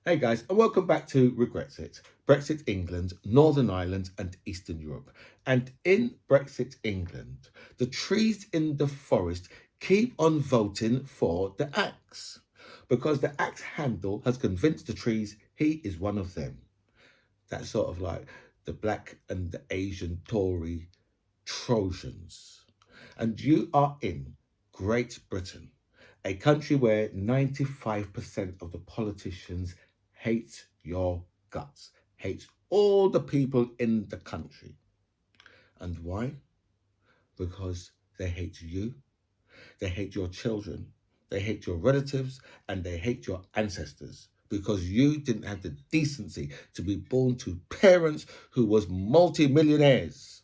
Hey guys, and welcome back to Brexit England, Northern Ireland, and Eastern Europe. And in Brexit England, the trees in the forest keep on voting for the axe because the axe handle has convinced the trees he is one of them. That's sort of like the black and the Asian Tory Trojans. And you are in Great Britain, a country where 95% of the politicians hate your guts, hate all the people in the country. And why? Because they hate you, they hate your children, they hate your relatives, and they hate your ancestors because you didn't have the decency to be born to parents who was multi-millionaires.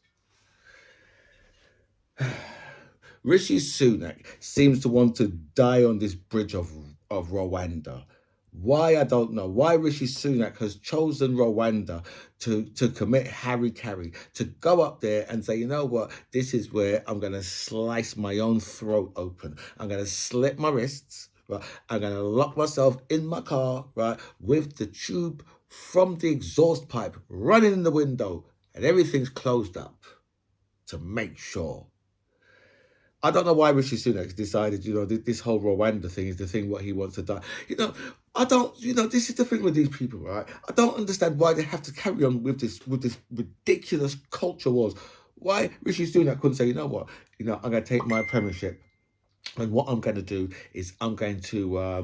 Rishi Sunak seems to want to die on this bridge of Rwanda. Why, I don't know. Why Rishi Sunak has chosen Rwanda to commit Harry Carry, to go up there and say, you know what, this is where I'm going to slice my own throat open. I'm going to slit my wrists, right? I'm going to lock myself in my car, right, with the tube from the exhaust pipe running in the window and everything's closed up to make sure. I don't know why Rishi Sunak decided, this whole Rwanda thing is the thing what he wants to do. I don't, this is the thing with these people, right? I don't understand why they have to carry on with this ridiculous culture wars. Why Rishi Sunak couldn't say, you know what, I'm going to take my premiership, and what I'm going to do is I'm going to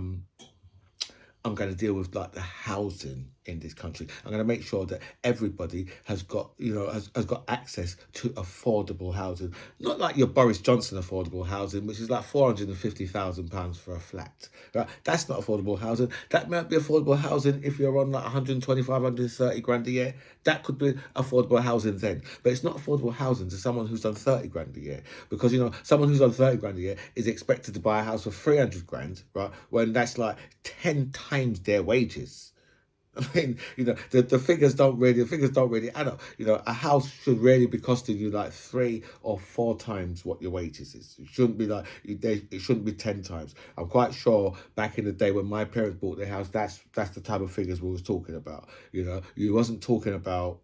deal with like the housing in this country. I'm going to make sure that everybody has got, has got access to affordable housing. Not like your Boris Johnson affordable housing, which is like £450,000 for a flat. Right? That's not affordable housing. That might be affordable housing if you're on like 125, 130 grand a year. That could be affordable housing then. But it's not affordable housing to someone who's done 30 grand a year. Because, someone who's done 30 grand a year is expected to buy a house for 300 grand, right? When that's like 10 times their wages. I mean, the figures don't really add up. A house should really be costing you like 3 or 4 times what your wages is. It shouldn't be like it shouldn't be 10 times. I'm quite sure back in the day when my parents bought their house, that's the type of figures we was talking about. You wasn't talking about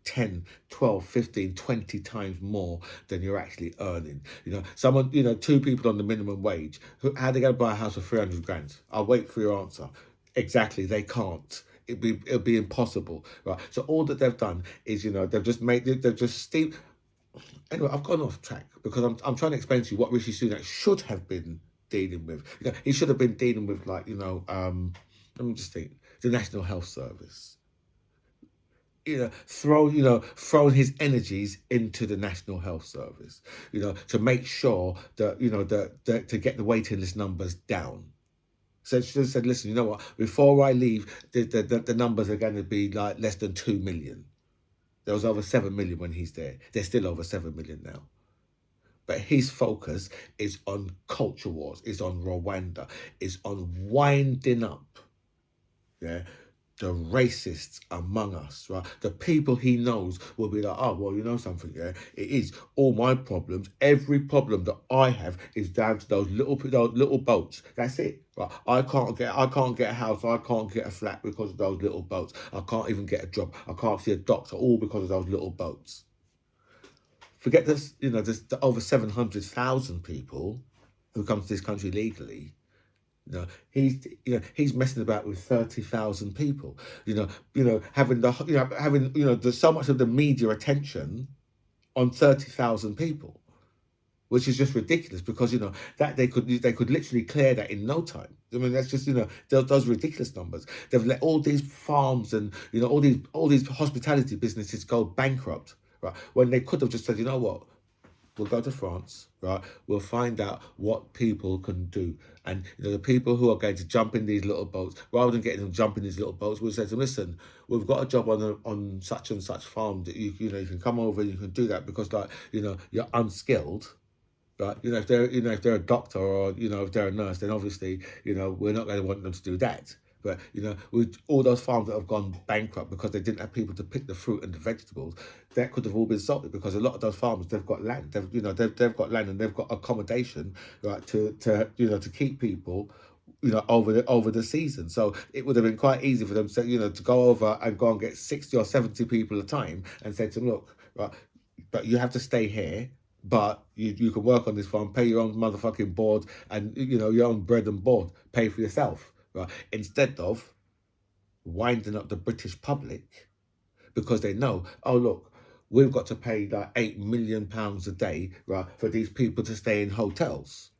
10, 12, 15, 20 times more than you're actually earning. Two people on the minimum wage, how are they going to buy a house for 300 grand? I'll wait for your answer. Exactly, they can't. It'll be impossible, right? So all that they've done is, they've just steep. Anyway, I've gone off track because I'm trying to explain to you what Rishi Sunak should have been dealing with. He should have been dealing with like, let me just think, the National Health Service. Thrown his energies into the National Health Service, to make sure that, that to get the waiting list numbers down. So she said, listen, you know what, before I leave, the numbers are going to be like less than 2 million. There was over 7 million when he's there. There's still over 7 million now. But his focus is on culture wars, is on Rwanda, is on winding up, yeah, the racists among us, right? The people he knows will be like, oh, well, you know something, yeah? It is all my problems. Every problem that I have is down to those little boats. That's it. Right? I can't get a house. I can't get a flat because of those little boats. I can't even get a job. I can't see a doctor, all because of those little boats. Forget this, there's over 700,000 people who come to this country legally. He's messing about with 30,000 people. Having so much of the media attention on 30,000 people, which is just ridiculous because that they could literally clear that in no time. I mean, that's just those ridiculous numbers. They've let all these farms and all these hospitality businesses go bankrupt, right? When they could have just said, you know what, we'll go to France, right? We'll find out what people can do. And the people who are going to jump in these little boats, rather than getting them jump in these little boats, we'll say to them, listen, we've got a job on such and such farm that you can come over and you can do that because you're unskilled. Right, if they're a doctor or if they're a nurse, then obviously we're not going to want them to do that. But with all those farms that have gone bankrupt because they didn't have people to pick the fruit and the vegetables, that could have all been sorted because a lot of those farmers, they've got land, they've got land and they've got accommodation, right, to keep people over the season. So it would have been quite easy for them to to go over and go and get 60 or 70 people at a time and say to them, look, right, but you have to stay here, but you can work on this farm, pay your own motherfucking board, and your own bread and board, pay for yourself, right? Instead of winding up the British public, because they know, oh look, we've got to pay like £8 million a day, right, for these people to stay in hotels,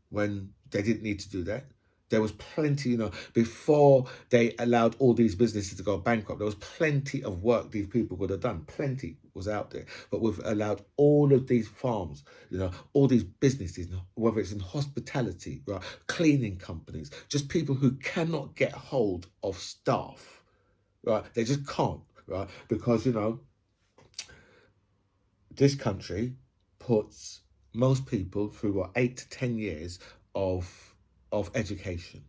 when they didn't need to do that. There was plenty, before they allowed all these businesses to go bankrupt, there was plenty of work these people could have done. Plenty was out there. But we've allowed all of these farms, all these businesses, whether it's in hospitality, right, cleaning companies, just people who cannot get hold of staff, right? They just can't, right? Because, this country puts most people through 8 to 10 years of education,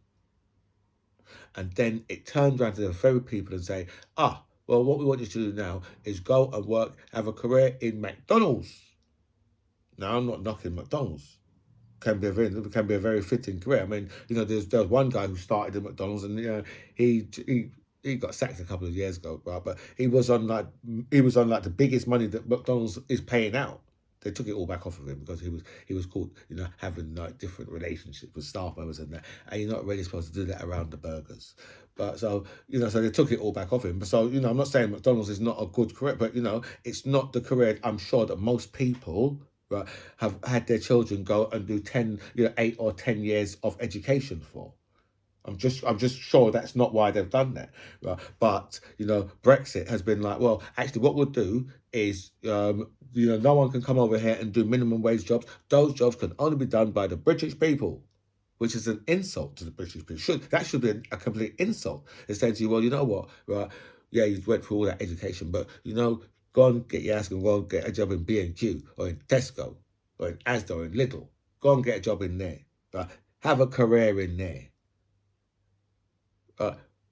and then it turns around to the very people and say, well, what we want you to do now is go and work, have a career in McDonald's. Now, I'm not knocking McDonald's. Can be a very fitting career. I mean, there's one guy who started at McDonald's, and he got sacked a couple of years ago, right? But he was on like the biggest money that McDonald's is paying out. They took it all back off of him because he was caught, having like different relationships with staff members and that, and you're not really supposed to do that around the burgers. But so so they took it all back off him. But so I'm not saying McDonald's is not a good career, but it's not the career I'm sure that most people, right, have had their children go and do 8 or 10 years of education for. I'm just sure that's not why they've done that, right? But Brexit has been like, well, actually, what we'll do is, no one can come over here and do minimum wage jobs. Those jobs can only be done by the British people, which is an insult to the British people. That should be a complete insult. It's saying to you, well, you know what, right? Yeah, you went through all that education, but go and get your ass and go and get a job in B&Q or in Tesco or in Asda or in Lidl. Go and get a job in there, right? Have a career in there.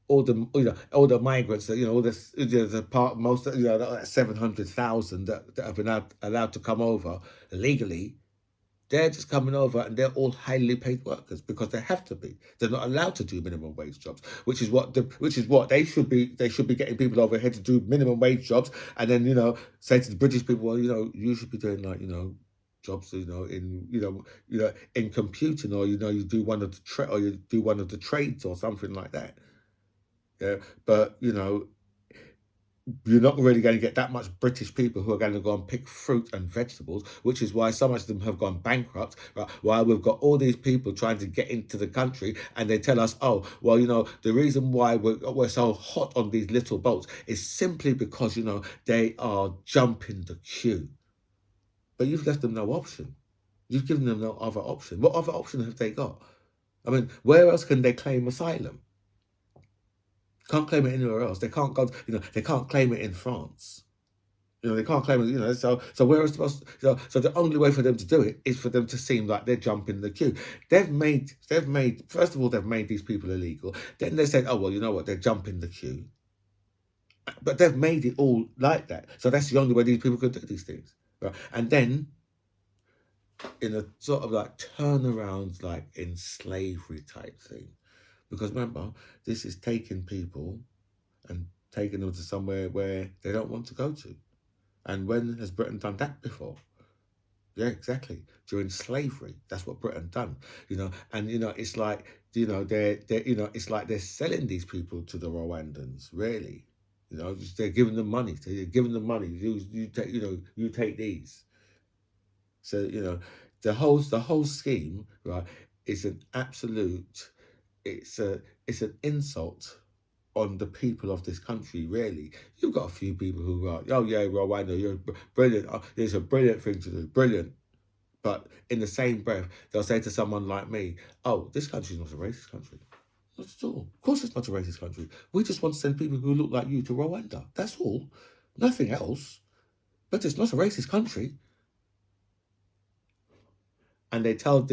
All the migrants that all this the part most 700,000 that have been allowed to come over legally, they're just coming over and they're all highly paid workers because they have to be. They're not allowed to do minimum wage jobs, which is what they should be. They should be getting people over here to do minimum wage jobs, and then say to the British people, well, you should be doing like jobs in computing, or you do one of the trades or something like that. Yeah, but you're not really going to get that much British people who are going to go and pick fruit and vegetables, which is why so much of them have gone bankrupt, right? While we've got all these people trying to get into the country, and they tell us, oh, well, the reason why we're so hot on these little boats is simply because, they are jumping the queue. But you've left them no option. You've given them no other option. What other option have they got? I mean, where else can they claim asylum? Can't claim it anywhere else. They can't go. They can't claim it in France. They can't claim it. So where is supposed to, so the only way for them to do it is for them to seem like they're jumping the queue. They've made first of all, they've made these people illegal. Then they said, oh well, you know what, they're jumping the queue. But they've made it all like that. So that's the only way these people can do these things, right? And then in a sort of like turnaround, like in slavery type thing. Because remember, this is taking people and taking them to somewhere where they don't want to go to. And when has Britain done that before? Yeah, exactly. During slavery, that's what Britain done. And it's like they're it's like they're selling these people to the Rwandans. Really, they're giving them money. They're giving them money. You take you take these. So the whole scheme, right, is an absolute. It's an insult on the people of this country, really. You've got a few people who are, oh yeah, Rwanda, you're brilliant. It's a brilliant thing to do, brilliant. But in the same breath, they'll say to someone like me, oh, this country's not a racist country. Not at all. Of course it's not a racist country. We just want to send people who look like you to Rwanda. That's all. Nothing else. But it's not a racist country. And they tell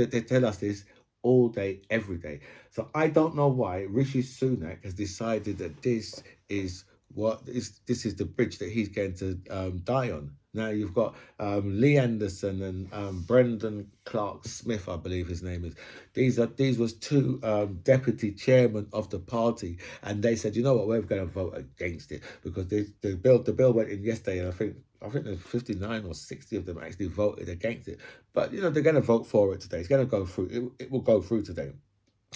us this all day, every day. So I don't know why Rishi Sunak has decided that this is the bridge that he's going to die on. Now you've got Lee Anderson and Brendan Clark Smith, I believe his name is. These was two deputy chairmen of the party, and they said, you know what, we're going to vote against it because the bill went in yesterday, and I think there's 59 or 60 of them actually voted against it. But they're going to vote for it today. It's going to go through. It will go through today.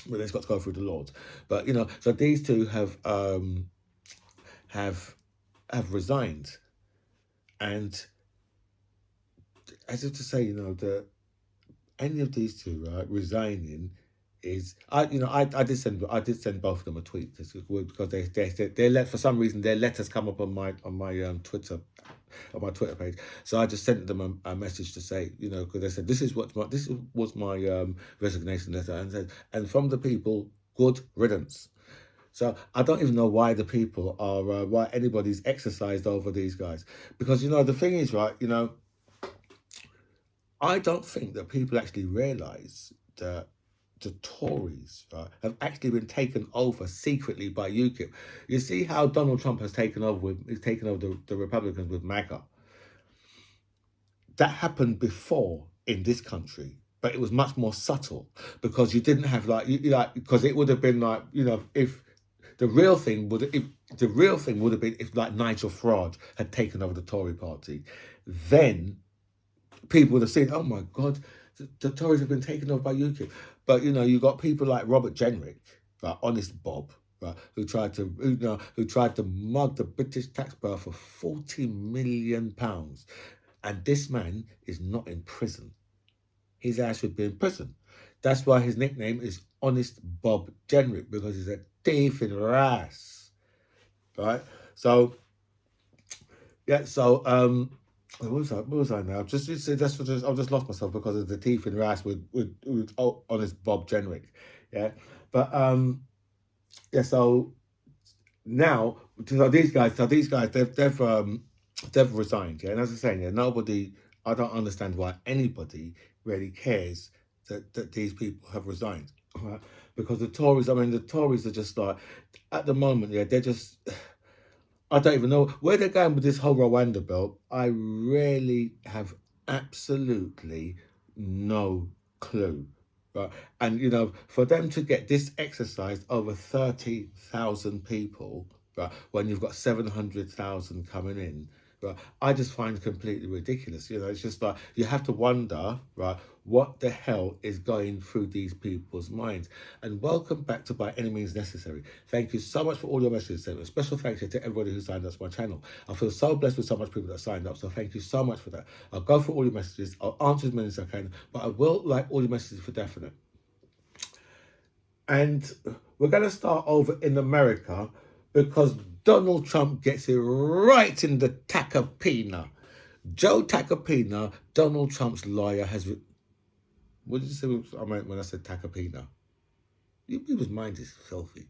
But it's got to go through the Lords. But so these two have resigned, and as if to say, that any of these two, right, resigning is I did send both of them a tweet because for some reason their letters come up on my Twitter, on my Twitter page. So I just sent them a message to say, because they said this was my resignation letter, and said, and from the people, good riddance. So I don't even know why the people are why anybody's exercised over these guys, because the thing is, right, I don't think that people actually realise that the Tories, right, have actually been taken over secretly by UKIP. You see how Donald Trump has taken over the Republicans with MAGA. That happened before in this country, but it was much more subtle because you didn't have because it would have been if the real thing would have been if Nigel Farage had taken over the Tory party, then people would have seen, oh my God, the Tories have been taken over by UKIP. But you got people like Robert Jenrick, right, Honest Bob, right, who tried to mug the British taxpayer for £40 million, and this man is not in prison. His ass should be in prison. That's why his nickname is Honest Bob Jenrick, because he's a thief in ass, right? So yeah, so what was I now? I've just lost myself because of the teeth in ass with Honest Bob Jenrick, yeah. But yeah. So now, these guys, they've resigned, yeah. And as I'm saying, yeah, nobody. I don't understand why anybody really cares that these people have resigned, right? Because the Tories, the Tories are just at the moment, yeah, they're just. I don't even know where they're going with this whole Rwanda bill. I really have absolutely no clue. Right. And for them to get this exercised over 30,000 people, right, when you've got 700,000 coming in, right, I just find completely ridiculous. It's just you have to wonder, right, what the hell is going through these people's minds. And welcome back to By Any Means Necessary. Thank you so much for all your messages. A special thank you to everybody who signed up to my channel. I feel so blessed with so much people that signed up, so thank you so much for that. I'll go through all your messages. I'll answer as many as I can, but I will like all your messages for definite. And we're going to start over in America because Donald Trump gets it right in the Tacopina. Joe Tacopina, Donald Trump's lawyer, has... What did you say I meant when I said Tacopina? People's mind is filthy.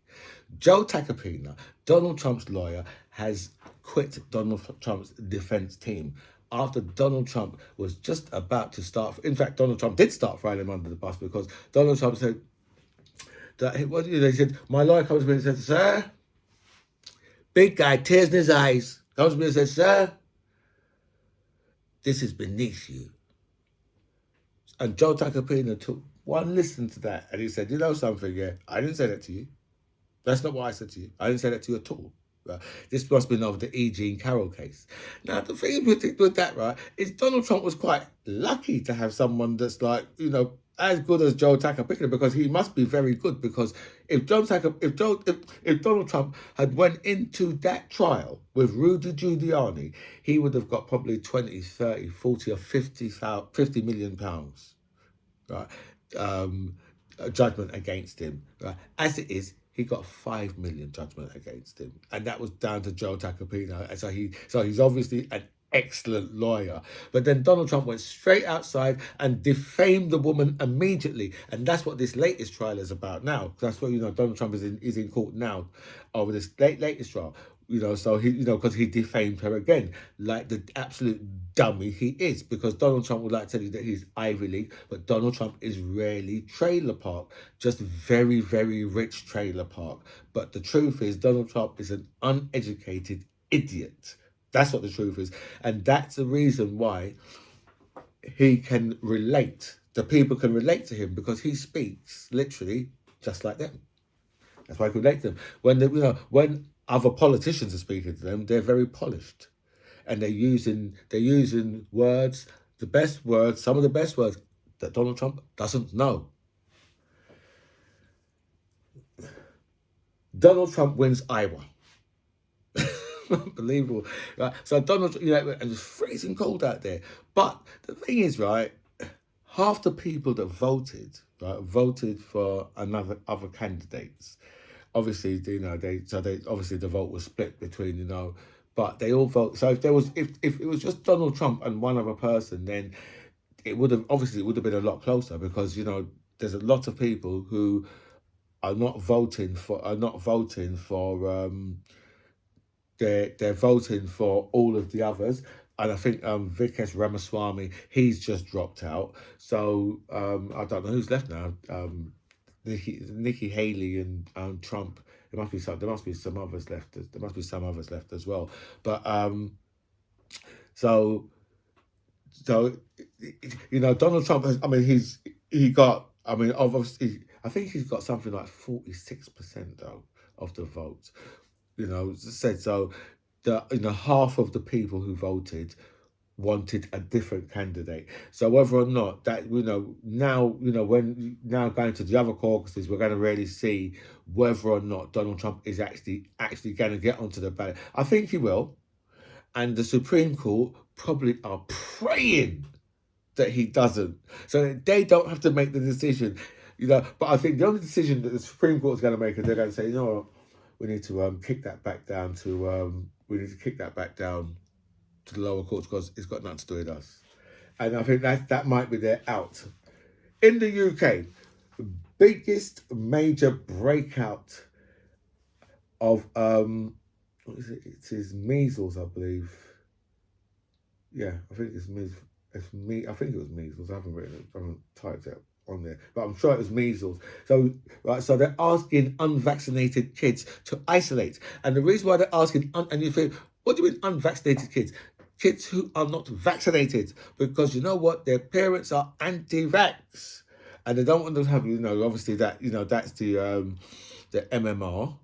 Joe Tacopina, Donald Trump's lawyer, has quit Donald Trump's defense team after Donald Trump was just about to start. In fact, Donald Trump did start throwing him under the bus because Donald Trump said that they said, my lawyer comes to me and says, sir, big guy, tears in his eyes, comes to me and says, sir, this is beneath you. And Joe Tacopina took one listen to that and he said, you know something, yeah, I didn't say that to you. That's not what I said to you. I didn't say that to you at all. Right? This must have been over the E. Jean Carroll case. Now, the thing with that, right, is Donald Trump was quite lucky to have someone that's as good as Joe Tacopina, because he must be very good, because if Donald Trump had went into that trial with Rudy Giuliani, he would have got probably 20, 30, 40 or 50 million pounds, right, judgment against him. Right? As it is, he got 5 million judgment against him, and that was down to Joe Tacopina. And so he's obviously an excellent lawyer. But then Donald Trump went straight outside and defamed the woman immediately, and that's what this latest trial is about now. That's what Donald Trump is in court now over this latest trial. So he, because he defamed her again, like the absolute dummy he is. Because Donald Trump would like to tell you that he's Ivy League, but Donald Trump is really trailer park, just very, very rich trailer park. But the truth is, Donald Trump is an uneducated idiot. That's what the truth is. And that's the reason why he can relate. The people can relate to him because he speaks literally just like them. That's why I can relate to them. When other politicians are speaking to them, they're very polished. And they're using words, the best words, some of the best words that Donald Trump doesn't know. Donald Trump wins Iowa. Unbelievable, right? So Donald, and it's freezing cold out there. But the thing is, right, half the people that voted, right, voted for other candidates. Obviously, they obviously the vote was split between, but they all vote. So if it was just Donald Trump and one other person, then it would have been a lot closer because there's a lot of people who are not voting for they're voting for all of the others. And I think Vikesh Ramaswamy, he's just dropped out. So I don't know who's left now. Nikki Haley and Trump. There must be some others left. There must be some others left as well. But so Donald Trump has. I mean, he got. I mean, obviously, I think he's got something like 46% though of the vote. Said so. Half of the people who voted wanted a different candidate. So whether or not that now going to the other caucuses, we're going to really see whether or not Donald Trump is actually going to get onto the ballot. I think he will, and the Supreme Court probably are praying that he doesn't, so they don't have to make the decision. But I think the only decision that the Supreme Court is going to make is they're going to say, we need to kick that back down to the lower courts because it's got nothing to do with us. And I think that might be their out. In the UK, biggest major breakout of what is it? It is measles, I believe. Yeah, I think it's measles. I think it was measles. I haven't typed it on there, but I'm sure it was measles. So they're asking unvaccinated kids to isolate, and the reason why they're asking and you think, what do you mean unvaccinated kids? Kids who are not vaccinated, because you know what, their parents are anti-vax, and they don't want them to have obviously that's the MMR.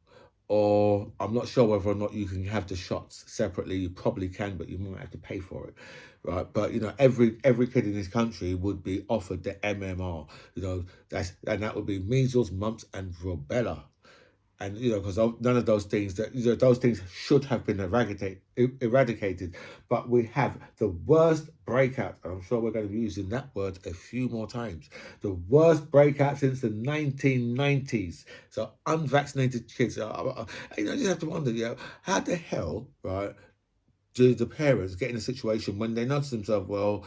Or I'm not sure whether or not you can have the shots separately. You probably can, but you might have to pay for it, right? But every kid in this country would be offered the MMR. That would be measles, mumps, and rubella. And because none of those things those things should have been eradicated, but we have the worst breakout. And I'm sure we're going to be using that word a few more times. The worst breakout since the 1990s. So unvaccinated kids. You just have to wonder, how the hell, right, do the parents get in a situation when they notice themselves? Well,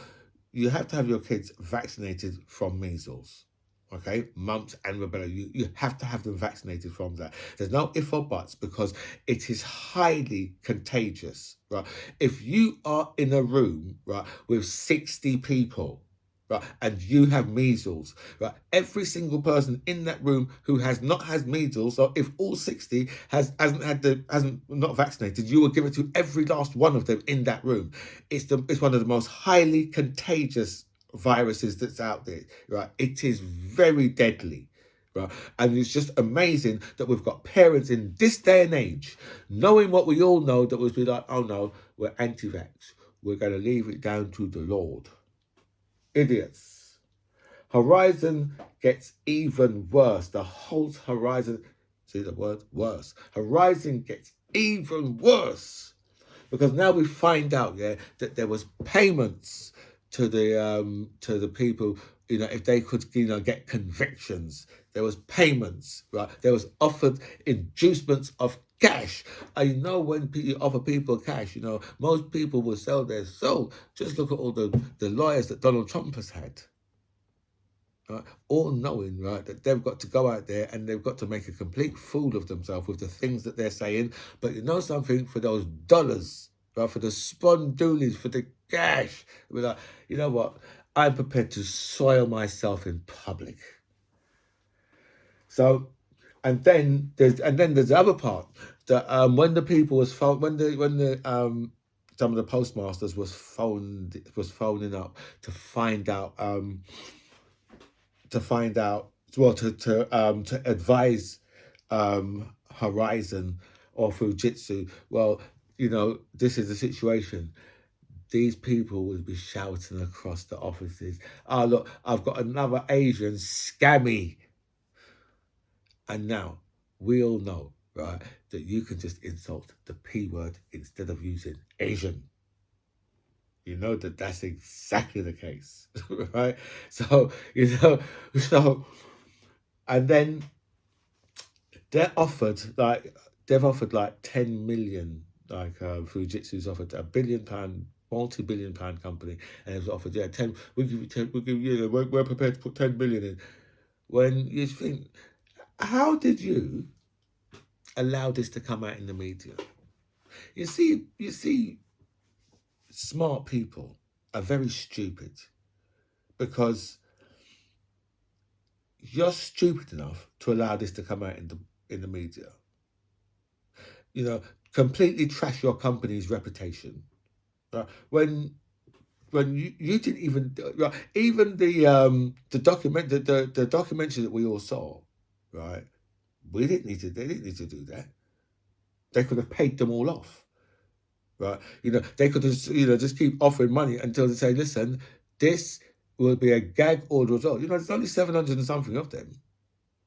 you have to have your kids vaccinated from measles. Okay, mumps and rubella, you have to have them vaccinated from that. There's no if or buts, because it is highly contagious, right? If you are in a room, right, with 60 people, right, and you have measles, right, every single person in that room who has not had measles, or if all 60 hasn't not vaccinated, you will give it to every last one of them in that room. It's one of the most highly contagious viruses that's out there, right? It is very deadly, right? And it's just amazing that we've got parents in this day and age knowing what we all know, that would be like, oh no, we're anti-vax, we're going to leave it down to the Lord. Idiots. Horizon gets even worse. The whole horizon, see the word worse, horizon gets even worse, because now we find out, that there was payments to the people, if they could, get convictions. There was payments, right? There was offered inducements of cash. And when you offer people cash, most people will sell their soul. Just look at all the lawyers that Donald Trump has had. Right? All knowing, right, that they've got to go out there and they've got to make a complete fool of themselves with the things that they're saying. But something, for those dollars, right, for the spondoolies, for the cash, we're like, you know what? I'm prepared to soil myself in public. So, and then there's the other part that when the people was when the some of the postmasters was phoning up to find out well, to advise Horizon or Fujitsu, well, this is the situation. These people would be shouting across the offices, "Oh, look, I've got another Asian scammy." And now we all know, right, that you can just insult the P word instead of using Asian. You know that that's exactly the case, right? So, and then they've offered like 10 million, like Fujitsu's offered £1 billion, multi-billion-pound company, and it's offered, yeah, 10, we'll give you 10, we're prepared to put 10 million in. When you think, how did you allow this to come out in the media? You see, smart people are very stupid because you're stupid enough to allow this to come out in the media. Completely trash your company's reputation. When you didn't even, even the documentary that we all saw, right? They didn't need to do that. They could have paid them all off, right? They could have just keep offering money until they say, listen, this will be a gag order as well. There's only 700 and something of them.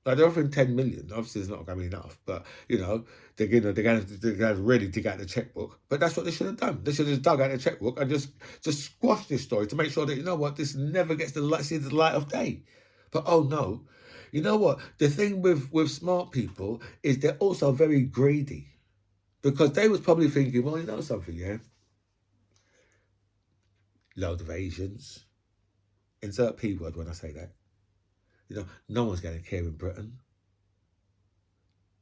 Like, they're offering 10 million. Obviously, it's not going to be enough, but they're going to really dig out the checkbook. But that's what they should have done. They should have just dug out the checkbook and just squashed this story to make sure that this never gets the light of day. But oh no, you know what? The thing with smart people is they're also very greedy, because they was probably thinking, well, you know something, yeah, load of Asians. Insert P word when I say that. No one's going to care in Britain.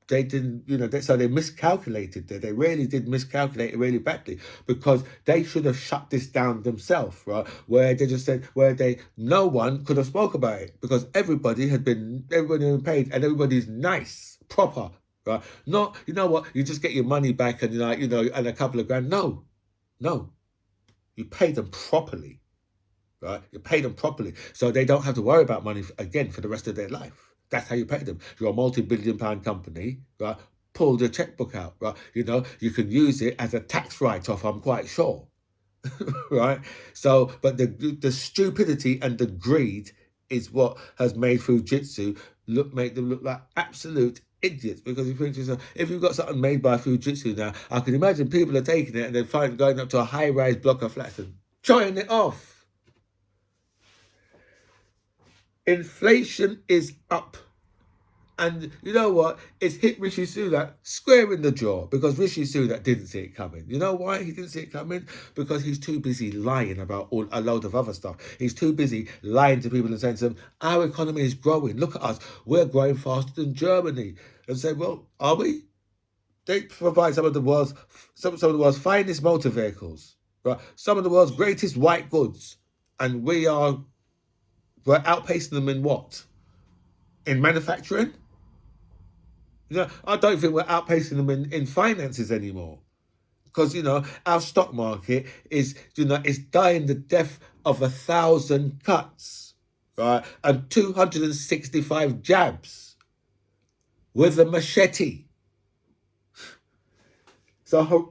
They didn't, so they miscalculated there. They really did miscalculate it really badly, because they should have shut this down themselves, right? Where they just said, no one could have spoke about it, because everybody had been paid, and everybody's nice, proper, right? Not, you just get your money back and and a couple of grand. No, you pay them properly, right? You pay them properly, so they don't have to worry about money again for the rest of their life. That's how you pay them. You're a multi-billion-pound company, right? Pull the checkbook out, right? You can use it as a tax write-off, I'm quite sure, right? So, but the stupidity and the greed is what has made Fujitsu make them look like absolute idiots. Because you think to yourself, if you've got something made by Fujitsu now, I can imagine people are taking it and then going up to a high-rise block of flats and trying it off. Inflation is up. And you know what? It's hit Rishi Sunak square in the jaw, because Rishi Sunak didn't see it coming. You know why he didn't see it coming? Because he's too busy lying about a load of other stuff. He's too busy lying to people and saying to them, our economy is growing. Look at us. We're growing faster than Germany. And say, well, are we? They provide some of the world's finest motor vehicles, right? Some of the world's greatest white goods. And we're outpacing them in what? In manufacturing? I don't think we're outpacing them in finances anymore. Because, our stock market is dying the death of 1,000 cuts, right? And 265 jabs with a machete. So,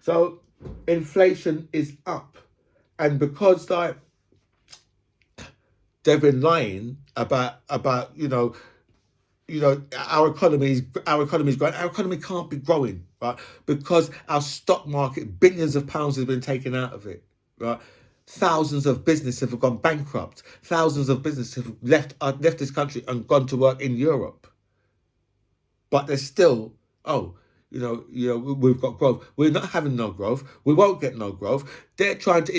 so inflation is up. And because they've been lying about our economy is growing. Our economy can't be growing, right? Because our stock market, billions of pounds has been taken out of it, right? Thousands of businesses have gone bankrupt. Thousands of businesses have left this country and gone to work in Europe. But there's still, we've got growth. We're not having no growth. We won't get no growth. They're trying to,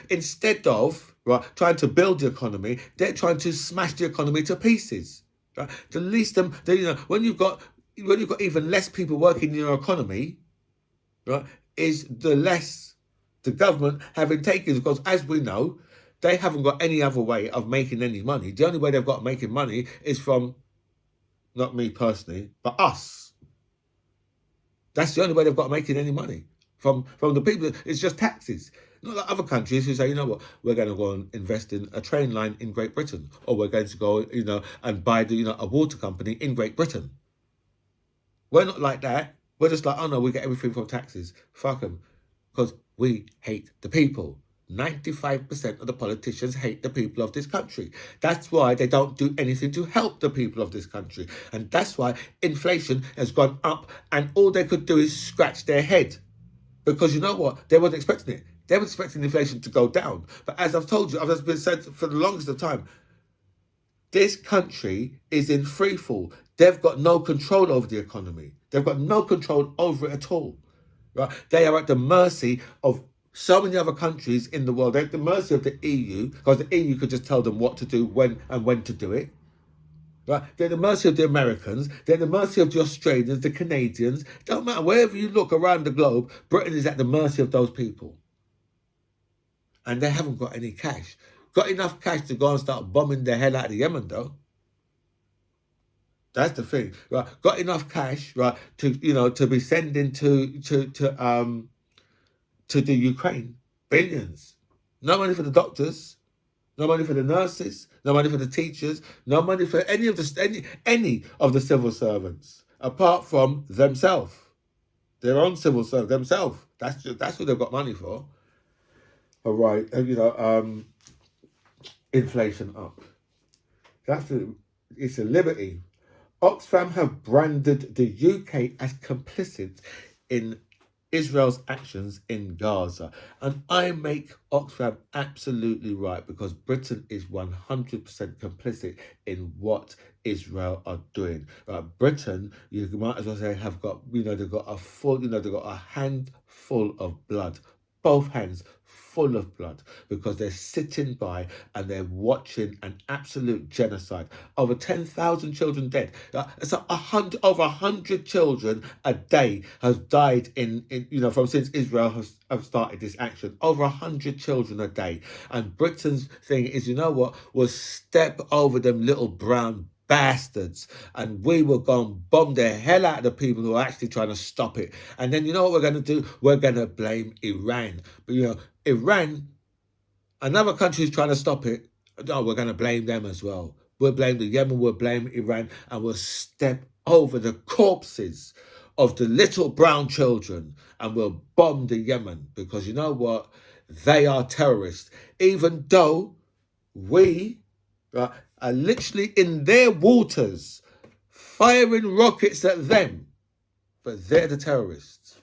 instead of right, trying to build the economy, they're trying to smash the economy to pieces. Right? When you've got even less people working in your economy, right, is the less the government having taken, because as we know, they haven't got any other way of making any money. The only way they've got making money is from, not me personally, but us. That's the only way they've got making any money, from the people. It's just taxes. Not like other countries who say, you know what, we're going to go and invest in a train line in Great Britain, or we're going to go, and buy a water company in Great Britain. We're not like that. We're just like, oh no, we get everything from taxes. Fuck them, because we hate the people. 95% of the politicians hate the people of this country. That's why they don't do anything to help the people of this country. And that's why inflation has gone up, and all they could do is scratch their head. Because you know what? They weren't expecting it. They were expecting inflation to go down. But as I've told you, I've been said for the longest of time, this country is in free fall. They've got no control over the economy. They've got no control over it at all. Right? They are at the mercy of so many other countries in the world. They're at the mercy of the EU, because the EU could just tell them what to do, when to do it. Right? They're at the mercy of the Americans. They're at the mercy of the Australians, the Canadians. Don't matter. Wherever you look around the globe, Britain is at the mercy of those people. And they haven't got any cash. Got enough cash to go and start bombing the hell out of Yemen, though. That's the thing, right? Got enough cash, right, to be sending to the Ukraine, billions. No money for the doctors, no money for the nurses, no money for the teachers, no money for any of the civil servants, apart from themselves, their own civil servants themselves. That's what they've got money for. All right, inflation up. It's a liberty. Oxfam have branded the UK as complicit in Israel's actions in Gaza. And I make Oxfam absolutely right, because Britain is 100% complicit in what Israel are doing. Britain, you might as well say, have got, they've got they've got a handful of blood, both hands full of blood, because they're sitting by and they're watching an absolute genocide. Over 10,000 children dead. So over 100 children a day has died from since Israel have started this action. Over 100 children a day. And Britain's thing is, you know what, we'll step over them little brown bastards, and we will go and bomb the hell out of the people who are actually trying to stop it. And then you know what we're going to do? We're going to blame Iran. But Iran, another country is trying to stop it. No, we're going to blame them as well. We'll blame the Yemen, we'll blame Iran, and we'll step over the corpses of the little brown children, and we'll bomb the Yemen, because you know what? They are terrorists. Even though we are literally in their waters, firing rockets at them, but they're the terrorists.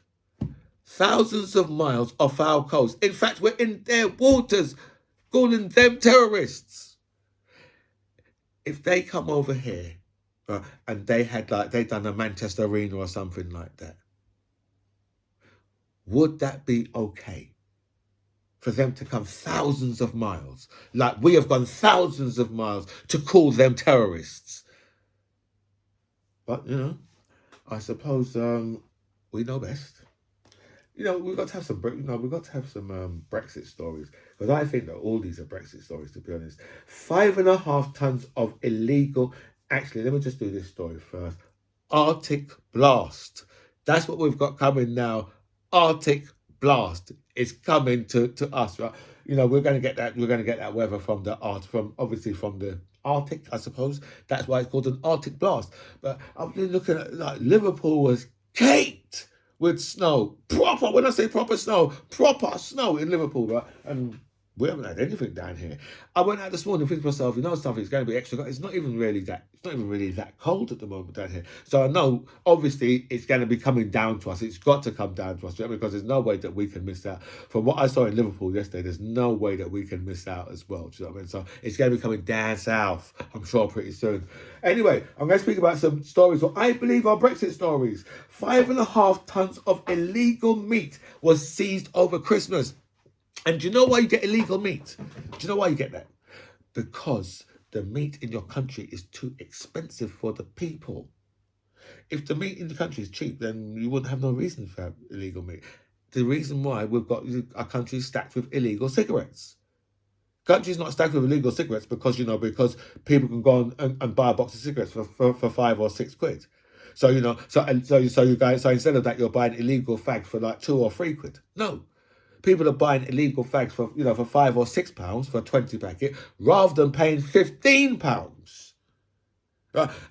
Thousands of miles off our coast. In fact, we're in their waters, calling them terrorists. If they come over here, and they done a Manchester Arena or something like that, would that be okay? For them to come thousands of miles, like we have gone thousands of miles, to call them terrorists. But, I suppose we know best. We've got to have some, Brexit stories, because I think that all these are Brexit stories, to be honest. 5.5 tons of illegal. Actually, let me just do this story first. Arctic blast. That's what we've got coming now. Arctic blast is coming to us, right? We're going to get that. We're going to get that weather from the Arctic, I suppose. That's why it's called an Arctic blast. But I'm looking at, like, Liverpool was caked with snow. Proper, when I say proper snow in Liverpool, right? And we haven't had anything down here. I went out this morning thinking to myself, something, it's going to be extra. It's not even really that cold at the moment down here. So I know, obviously, it's going to be coming down to us. It's got to come down to us, because there's no way that we can miss out. From what I saw in Liverpool yesterday, there's no way that we can miss out as well. Do you know what I mean? So it's going to be coming down south, I'm sure, pretty soon. Anyway, I'm going to speak about some stories what I believe are Brexit stories. 5.5 tons of illegal meat was seized over Christmas. And do you know why you get illegal meat? Do you know why you get that? Because the meat in your country is too expensive for the people. If the meat in the country is cheap, then you wouldn't have no reason for illegal meat. The reason why we've got our country stacked with illegal cigarettes. Country's not stacked with illegal cigarettes because people can go and buy a box of cigarettes for 5 or 6 quid. So you know, so you guys, so instead of that, you're buying illegal fags for like £2 or £3. No, people are buying illegal fags for for £5 or £6 for a 20 packet, rather than paying £15.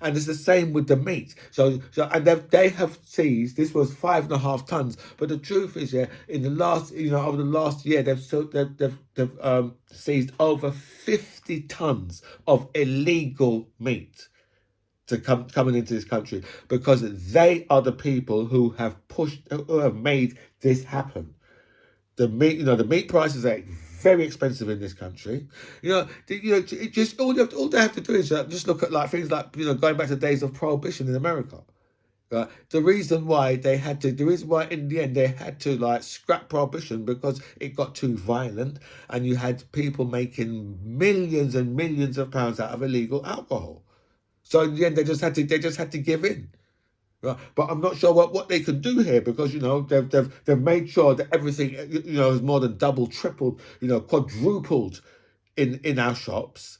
And it's the same with the meat. So and they have seized. This was 5.5 tons. But the truth is, yeah, in the last, over the last year, they've seized over 50 tons of illegal meat to coming into this country, because they are the people who have made this happen. The meat prices are very expensive in this country. It just all they have to do is just look at like things like going back to the days of prohibition in America. The reason why in the end they had to like scrap prohibition, because it got too violent, and you had people making millions and millions of pounds out of illegal alcohol. So in the end, they just had to give in. Right. But I'm not sure what they can do here, because they've made sure that everything is more than double, tripled, quadrupled in our shops.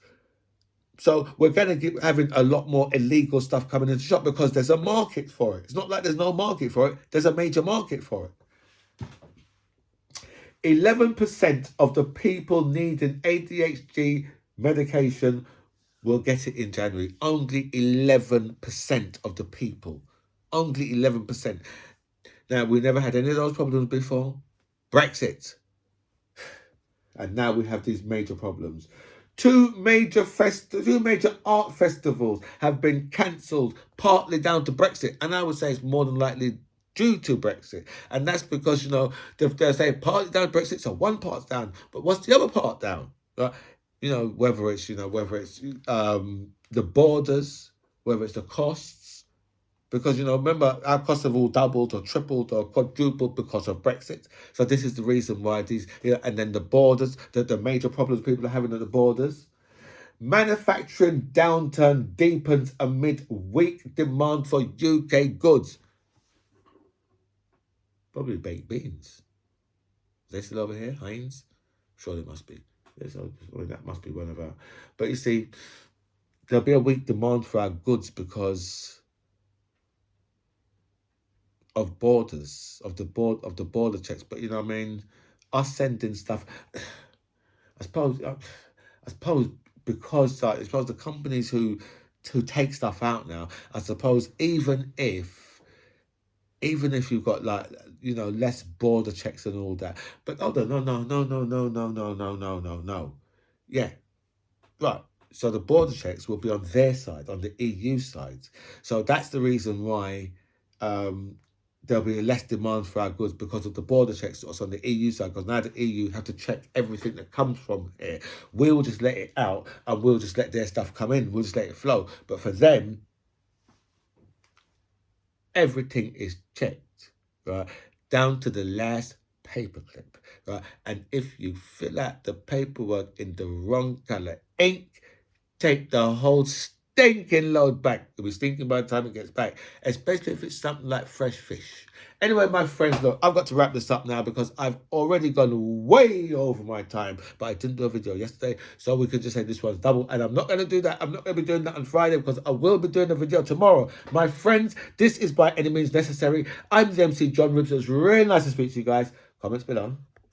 So we're going to keep having a lot more illegal stuff coming into the shop, because there's a market for it. It's not like there's no market for it. There's a major market for it. 11% of the people needing ADHD medication will get it in January. Only 11% of the people. Only 11%. Now, we never had any of those problems before. Brexit. And now we have these major problems. Two major art festivals have been cancelled, partly down to Brexit. And I would say it's more than likely due to Brexit. And that's because, they're saying partly down to Brexit, so one part's down. But what's the other part down? Whether it's the borders, whether it's the costs. Because, remember, our costs have all doubled or tripled or quadrupled because of Brexit. So this is the reason why and then the borders, the major problems people are having at the borders. Manufacturing downturn deepens amid weak demand for UK goods. Probably baked beans. Are they still over here, Heinz? Sure, they must be. That must be one of our. But you see, there'll be a weak demand for our goods because of borders, of the border checks. But us sending stuff, I suppose because the companies who take stuff out now, I suppose even if you've got less border checks and all that, but no. Yeah, right. So the border checks will be on their side, on the EU side. So that's the reason why there'll be less demand for our goods, because of the border checks that's on the EU side. Because now the EU have to check everything that comes from here. We'll just let it out, and we'll just let their stuff come in. We'll just let it flow. But for them, everything is checked, right, down to the last paperclip, right? And if you fill out the paperwork in the wrong color ink, take the whole stinking load back. It'll be stinking by the time it gets back, especially if it's something like fresh fish. Anyway, my friends, look, I've got to wrap this up now because I've already gone way over my time, but I didn't do a video yesterday, so we could just say this one's double, and I'm not going to do that. I'm not going to be doing that on Friday, because I will be doing a video tomorrow. My friends, this is By Any Means Necessary. I'm the MC John Ribs. It's really nice to speak to you guys. Comments below.